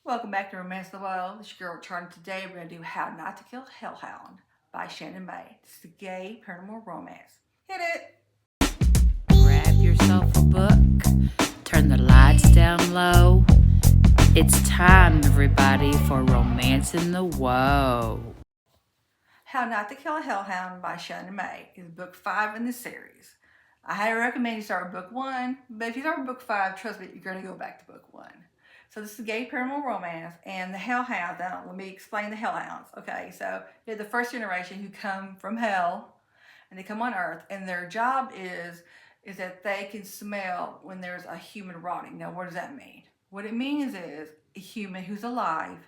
Welcome back to Romance the Wild. This is your girl Charley. Today we're going to do How Not to Kill Hellhound by Shannon Mae. This is a gay paranormal romance. Hit it! Grab yourself a book, turn the lights down low. It's time, everybody, for Romance in the Woah. How Not to Kill a Hellhound by Shannon Mae is book 5 in the series. I highly recommend you start with book 1, but if you start with book 5, trust me, you're going to go back to book 1. So this is a gay paranormal romance, and the Hellhounds. Now, let me explain the Hellhounds. Okay, so they're the first generation who come from hell, and they come on Earth, and their job is that they can smell when there's a human rotting. Now, what does that mean? What it means is a human who's alive,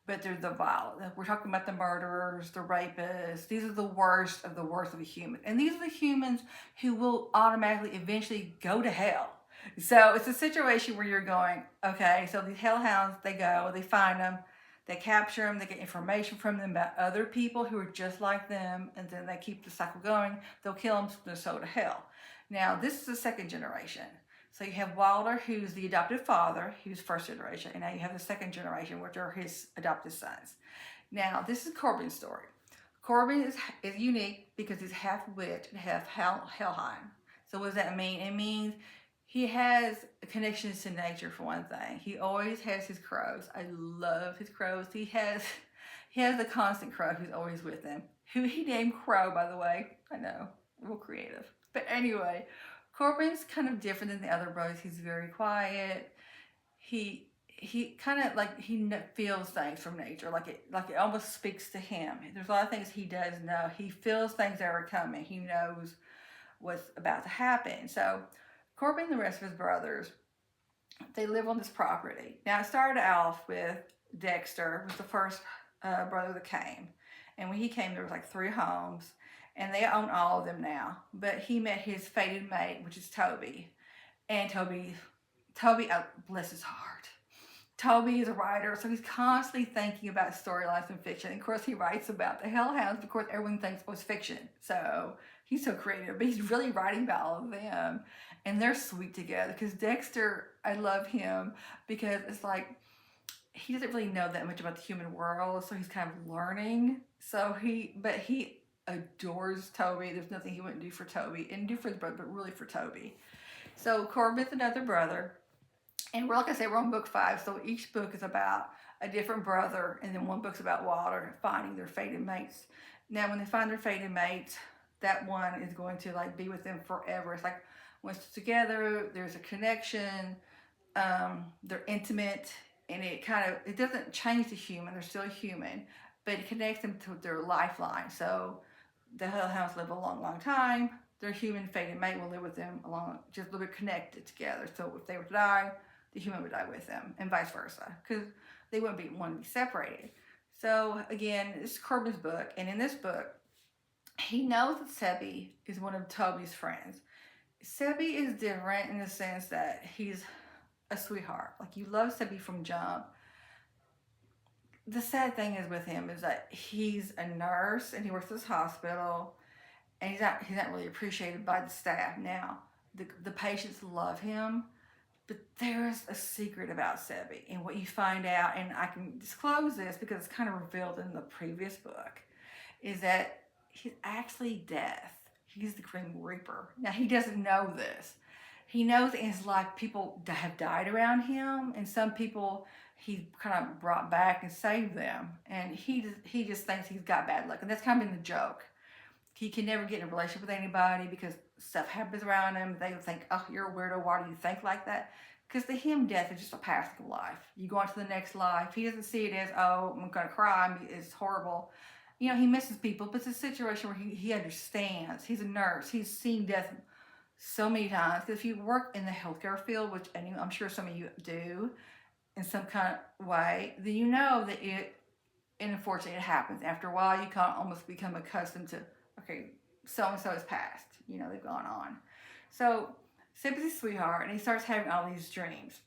but they're the vile. We're talking about the murderers, the rapists. These are the worst of a human, and these are the humans who will automatically eventually go to hell. So it's a situation where you're going, okay, so these hellhounds, they go, they find them, they capture them, they get information from them about other people who are just like them, and then they keep the cycle going. They'll kill them, so they're sold to hell. Now, this is the second generation. So you have Wilder, who's the adopted father, who's first generation, and now you have the second generation, which are his adopted sons. Now, this is Corbin's story. Corbin is unique because he's half witch and half hellhound. So what does that mean? It means he has connections to nature, for one thing. He always has his crows. I love his crows. He has a constant crow who's always with him, who he named Crow, by the way. I know, real creative. But anyway, Corbin's kind of different than the other brothers. He's very quiet. He kind of like feels things from nature, like it almost speaks to him. There's a lot of things he does know. He feels things that are coming. He knows what's about to happen. So Corbin and the rest of his brothers, they live on this property. Now, it started off with Dexter, was the first brother that came. And when he came, there was like 3 homes, and they own all of them now. But he met his fated mate, which is Toby. And Toby, bless his heart. Toby is a writer, so he's constantly thinking about storylines in fiction. And of course, he writes about the Hellhounds. Of course, everyone thinks it was fiction. So he's so creative, but he's really writing about all of them. And they're sweet together, because Dexter, I love him because it's like he doesn't really know that much about the human world, so he's kind of learning. But he adores Toby. There's nothing he wouldn't do for Toby, and do for his brother, but really for Toby. So Corbin's another brother, and like I said, we're on book 5, so each book is about a different brother, and then one book's about Wilder finding their fated mates. Now, when they find their fated mates, that one is going to like be with them forever. It's like once they're together, there's a connection. They're intimate, and it doesn't change the human. They're still human, but it connects them to their lifeline. So the hellhounds live a long, long time. Their human fated mate will live with them along, just a little bit connected together. So if they were to die, the human would die with them, and vice versa, because they wouldn't want to be separated. So again, this is Corbin's book, and in this book, he knows that Sebi is one of Toby's friends. Sebi is different in the sense that he's a sweetheart. Like, you love Sebi from jump. The sad thing is with him is that he's a nurse and he works at this hospital, and he's not really appreciated by the staff. Now, the patients love him, but there's a secret about Sebi, and what you find out, and I can disclose this because it's kind of revealed in the previous book, is that he's actually death. He's the Grim Reaper. Now, he doesn't know this. He knows in his life people have died around him, and some people he kind of brought back and saved them. And he just thinks he's got bad luck, and that's kind of been the joke. He can never get in a relationship with anybody because stuff happens around him. They think, oh, you're a weirdo. Why do you think like that? Because to him, death is just a passing of life. You go on to the next life. He doesn't see it as, oh, I'm going to cry. It's horrible. You know, he misses people, but it's a situation where he understands. He's a nurse. He's seen death so many times. Because if you work in the healthcare field, which I'm sure some of you do in some kind of way, then you know that and unfortunately it happens. After a while, you kind of almost become accustomed to, okay, so-and-so has passed. You know, they've gone on. So Sebi's a sweetheart, and he starts having all these dreams.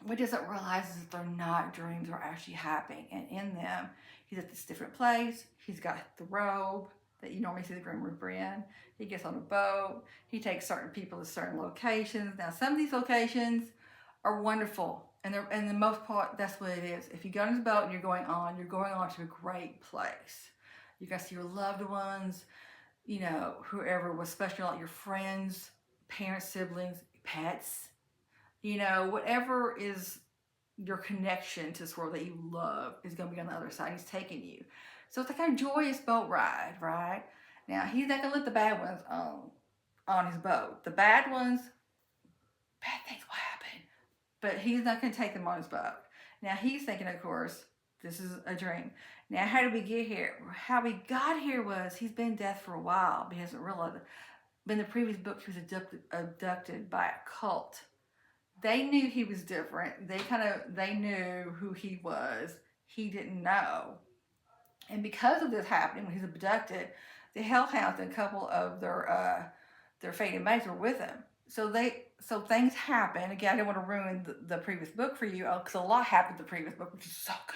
What he doesn't realize is that they're not dreams, they're actually happening. And in them, he's at this different place. He's got the robe that you normally see the Grim Reaper in. He gets on a boat. He takes certain people to certain locations. Now, some of these locations are wonderful. And the most part, that's what it is. If you go on this boat and you're going on to a great place. You're going to see your loved ones, you know, whoever was special, like your friends, parents, siblings, pets, you know, whatever is your connection to this world that you love is going to be on the other side. He's taking you. So it's like a joyous boat ride, right? Now, he's not going to let the bad ones on his boat. The bad ones, bad things will happen. But he's not going to take them on his boat. Now, he's thinking, of course, this is a dream. Now, how did we get here? How we got here was he's been dead for a while, but he hasn't realized it. But in the previous book, he was abducted by a cult. They knew he was different. They knew who he was. He didn't know. And because of this happening, when he's abducted, the Hellhounds and a couple of their fated mates were with him. So things happen. Again, I didn't want to ruin the previous book for you, because a lot happened in the previous book, which is so good.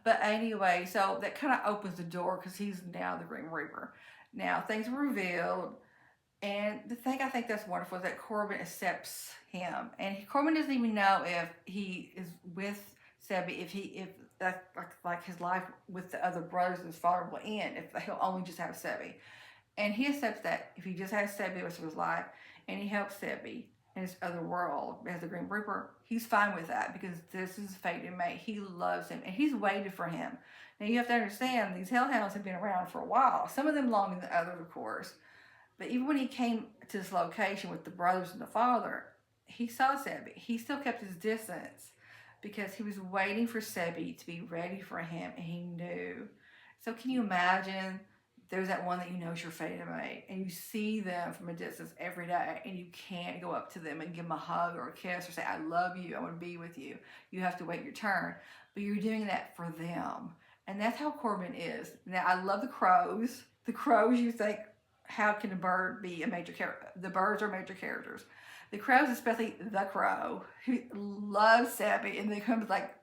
But anyway, so that kind of opens the door, because he's now the Grim Reaper. Now, things are revealed. And the thing I think that's wonderful is that Corbin accepts him. And Corbin doesn't even know if he is with Sebi, if that's like his life with the other brothers and his father will end, if he'll only just have Sebi. And he accepts that if he just has Sebi the rest of his life, and he helps Sebi in his other world as the Grim Reaper, he's fine with that, because this is fated mate. He loves him, and he's waited for him. Now, you have to understand, these Hellhounds have been around for a while. Some of them longer than others, of course. But even when he came to this location with the brothers and the father, he saw Sebi. He still kept his distance, because he was waiting for Sebi to be ready for him, and he knew. So can you imagine, there's that one that you know is your fated mate, and you see them from a distance every day, and you can't go up to them and give them a hug or a kiss or say, I love you, I want to be with you. You have to wait your turn. But you're doing that for them. And that's how Corbin is. Now, I love the crows. The crows, you think, how can a bird be a major character? The birds are major characters. The crows, especially the crow, who loves Sebi, and they come like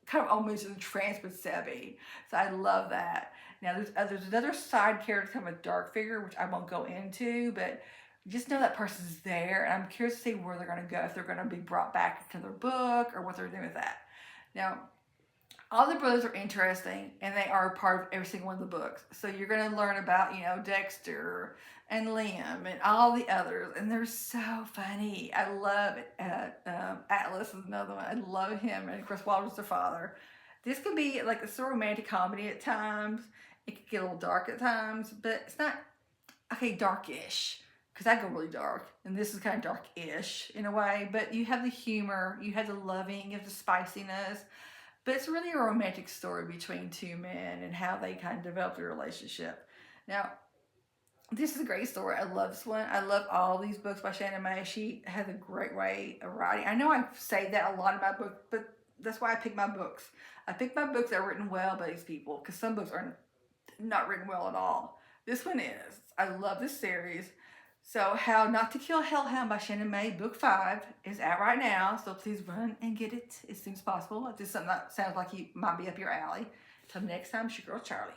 kind of almost entranced with Sebi. So I love that. Now, there's another side character, kind of a dark figure, which I won't go into, but just know that person's there, and I'm curious to see where they're going to go, if they're going to be brought back into their book, or what they're doing with that. Now, all the brothers are interesting, and they are a part of every single one of the books. So you're going to learn about, you know, Dexter and Liam and all the others, and they're so funny. I love it. Atlas is another one. I love him, and of course, Walter's their father. This could be like a sort of romantic comedy at times. It could get a little dark at times, but it's not, okay, darkish, because I go really dark, and this is kind of dark-ish in a way. But you have the humor, you have the loving, you have the spiciness. But it's really a romantic story between two men and how they kind of develop their relationship. Now, this is a great story. I love this one. I love all these books by Shannon Mae. She has a great way of writing. I know I say that a lot in my book, but that's why I pick my books. I pick my books that are written well by these people, because some books are not written well at all. This one is. I love this series. So, How Not to Kill a Hellhound by Shannon Mae, Book 5, is out right now. So please run and get it as soon as possible. If this is something that sounds like you might be up your alley. Till next time, it's your girl Charley.